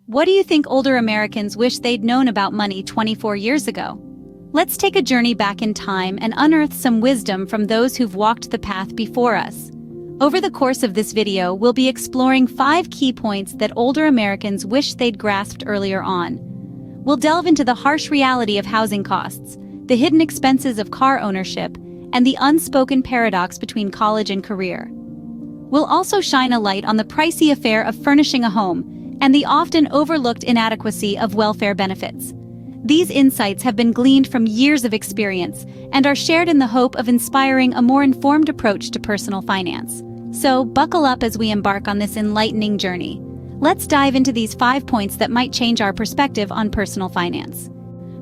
What do you think older Americans wish they'd known about money 24 years ago? Let's take a journey back in time and unearth some wisdom from those who've walked the path before us. Over the course of this video, we'll be exploring 5 key points that older Americans wish they'd grasped earlier on. We'll delve into the harsh reality of housing costs, the hidden expenses of car ownership, and the unspoken paradox between college and career. We'll also shine a light on the pricey affair of furnishing a home and the often overlooked inadequacy of welfare benefits. These insights have been gleaned from years of experience and are shared in the hope of inspiring a more informed approach to personal finance. So, buckle up as we embark on this enlightening journey. Let's dive into these 5 points that might change our perspective on personal finance.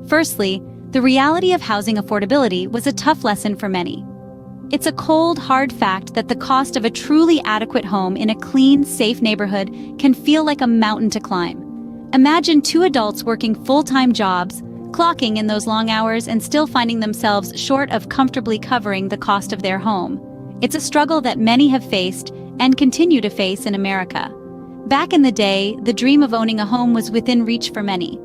Firstly, the reality of housing affordability was a tough lesson for many. It's a cold, hard fact that the cost of a truly adequate home in a clean, safe neighborhood can feel like a mountain to climb. Imagine 2 adults working full-time jobs, clocking in those long hours and still finding themselves short of comfortably covering the cost of their home. It's a struggle that many have faced and continue to face in America. Back in the day, the dream of owning a home was within reach for many.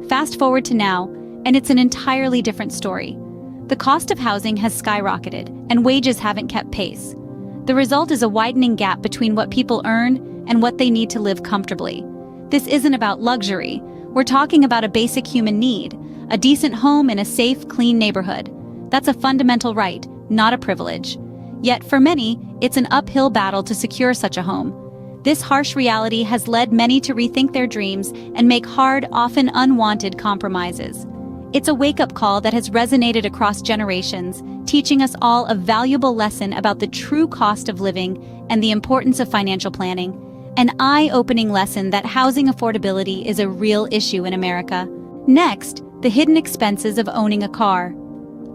Fast forward to now, and it's an entirely different story. The cost of housing has skyrocketed, and wages haven't kept pace. The result is a widening gap between what people earn and what they need to live comfortably. This isn't about luxury. We're talking about a basic human need, a decent home in a safe, clean neighborhood. That's a fundamental right, not a privilege. Yet for many, it's an uphill battle to secure such a home. This harsh reality has led many to rethink their dreams and make hard, often unwanted compromises. It's a wake-up call that has resonated across generations, teaching us all a valuable lesson about the true cost of living and the importance of financial planning. An eye-opening lesson that housing affordability is a real issue in America. Next, the hidden expenses of owning a car.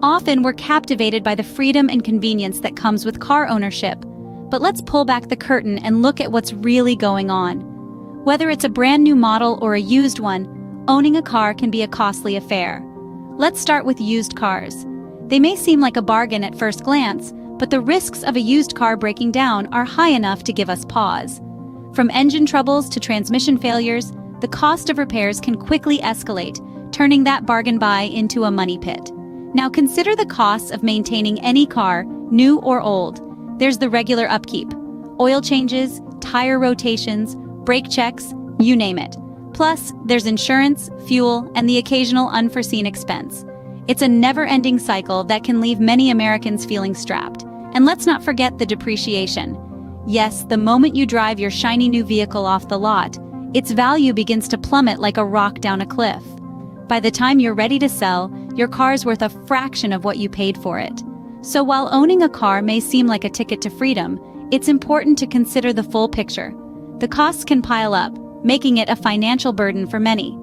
Often we're captivated by the freedom and convenience that comes with car ownership. But let's pull back the curtain and look at what's really going on. Whether it's a brand new model or a used one, owning a car can be a costly affair. Let's start with used cars. They may seem like a bargain at first glance, but the risks of a used car breaking down are high enough to give us pause. From engine troubles to transmission failures, the cost of repairs can quickly escalate, turning that bargain buy into a money pit. Now consider the costs of maintaining any car, new or old. There's the regular upkeep, oil changes, tire rotations, brake checks, you name it. Plus, there's insurance, fuel, and the occasional unforeseen expense. It's a never-ending cycle that can leave many Americans feeling strapped. And let's not forget the depreciation. Yes, the moment you drive your shiny new vehicle off the lot, its value begins to plummet like a rock down a cliff. By the time you're ready to sell, your car's worth a fraction of what you paid for it. So while owning a car may seem like a ticket to freedom, it's important to consider the full picture. The costs can pile up, making it a financial burden for many.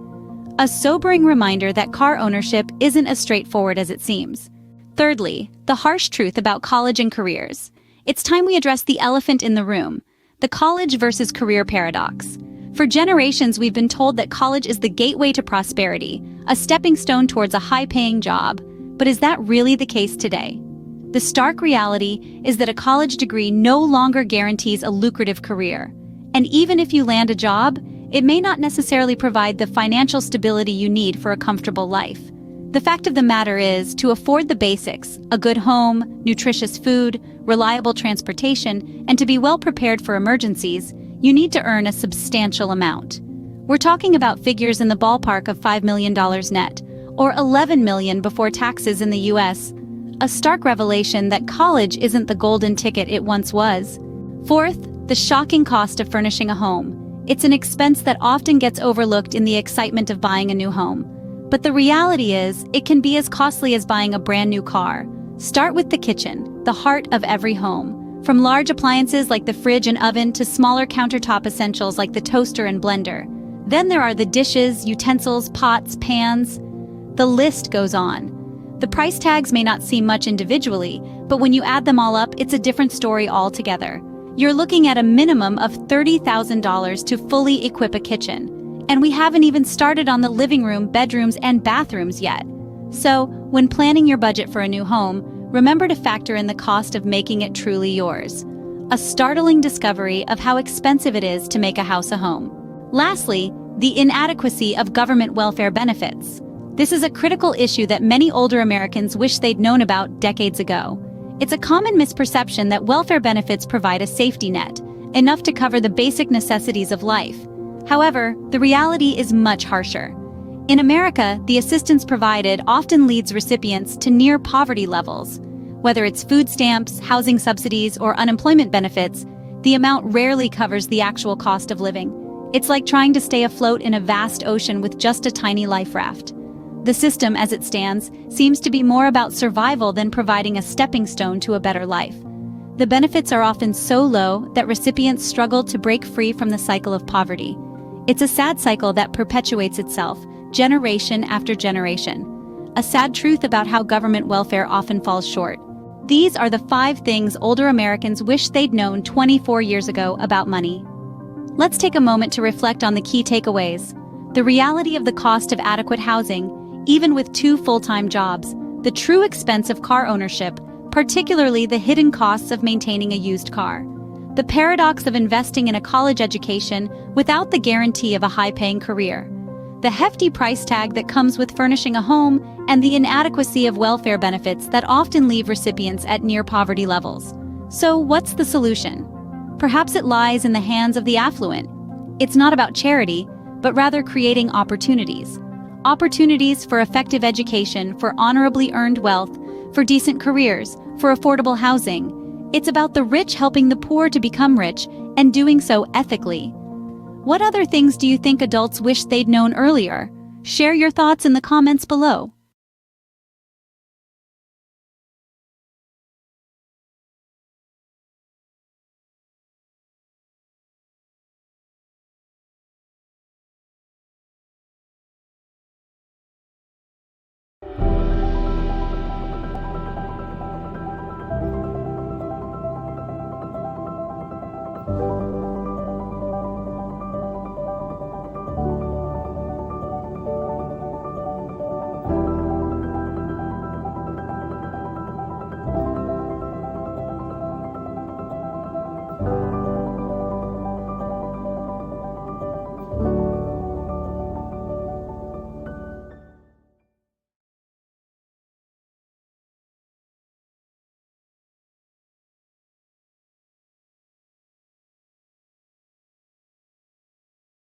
A sobering reminder that car ownership isn't as straightforward as it seems. Thirdly, the harsh truth about college and careers. It's time we address the elephant in the room, the college versus career paradox. For generations, we've been told that college is the gateway to prosperity, a stepping stone towards a high-paying job. But is that really the case today? The stark reality is that a college degree no longer guarantees a lucrative career. And even if you land a job, it may not necessarily provide the financial stability you need for a comfortable life. The fact of the matter is, to afford the basics, a good home, nutritious food, reliable transportation, and to be well prepared for emergencies, you need to earn a substantial amount. We're talking about figures in the ballpark of $5 million net, or $11 million before taxes in the US. A stark revelation that college isn't the golden ticket it once was. Fourth, the shocking cost of furnishing a home. It's an expense that often gets overlooked in the excitement of buying a new home. But the reality is, it can be as costly as buying a brand new car. Start with the kitchen, the heart of every home. From large appliances like the fridge and oven to smaller countertop essentials like the toaster and blender. Then there are the dishes, utensils, pots, pans. The list goes on. The price tags may not seem much individually, but when you add them all up, it's a different story altogether. You're looking at a minimum of $30,000 to fully equip a kitchen. And we haven't even started on the living room, bedrooms, and bathrooms yet. So, when planning your budget for a new home, remember to factor in the cost of making it truly yours. A startling discovery of how expensive it is to make a house a home. Lastly, The inadequacy of government welfare benefits. This is a critical issue that many older Americans wish they'd known about decades ago. It's a common misperception that welfare benefits provide a safety net, enough to cover the basic necessities of life. However, the reality is much harsher. In America, the assistance provided often leads recipients to near poverty levels. Whether it's food stamps, housing subsidies, or unemployment benefits, the amount rarely covers the actual cost of living. It's like trying to stay afloat in a vast ocean with just a tiny life raft. The system, as it stands, seems to be more about survival than providing a stepping stone to a better life. The benefits are often so low that recipients struggle to break free from the cycle of poverty. It's a sad cycle that perpetuates itself, generation after generation. A sad truth about how government welfare often falls short. These are the 5 things older Americans wish they'd known 24 years ago about money. Let's take a moment to reflect on the key takeaways. The reality of the cost of adequate housing, even with 2 full-time jobs, the true expense of car ownership, particularly the hidden costs of maintaining a used car, the paradox of investing in a college education without the guarantee of a high-paying career, the hefty price tag that comes with furnishing a home, and the inadequacy of welfare benefits that often leave recipients at near poverty levels. So, what's the solution? Perhaps it lies in the hands of the affluent. It's not about charity, but rather creating opportunities. Opportunities for effective education, for honorably earned wealth, for decent careers, for affordable housing. It's about the rich helping the poor to become rich, and doing so ethically. What other things do you think adults wish they'd known earlier? Share your thoughts in the comments below.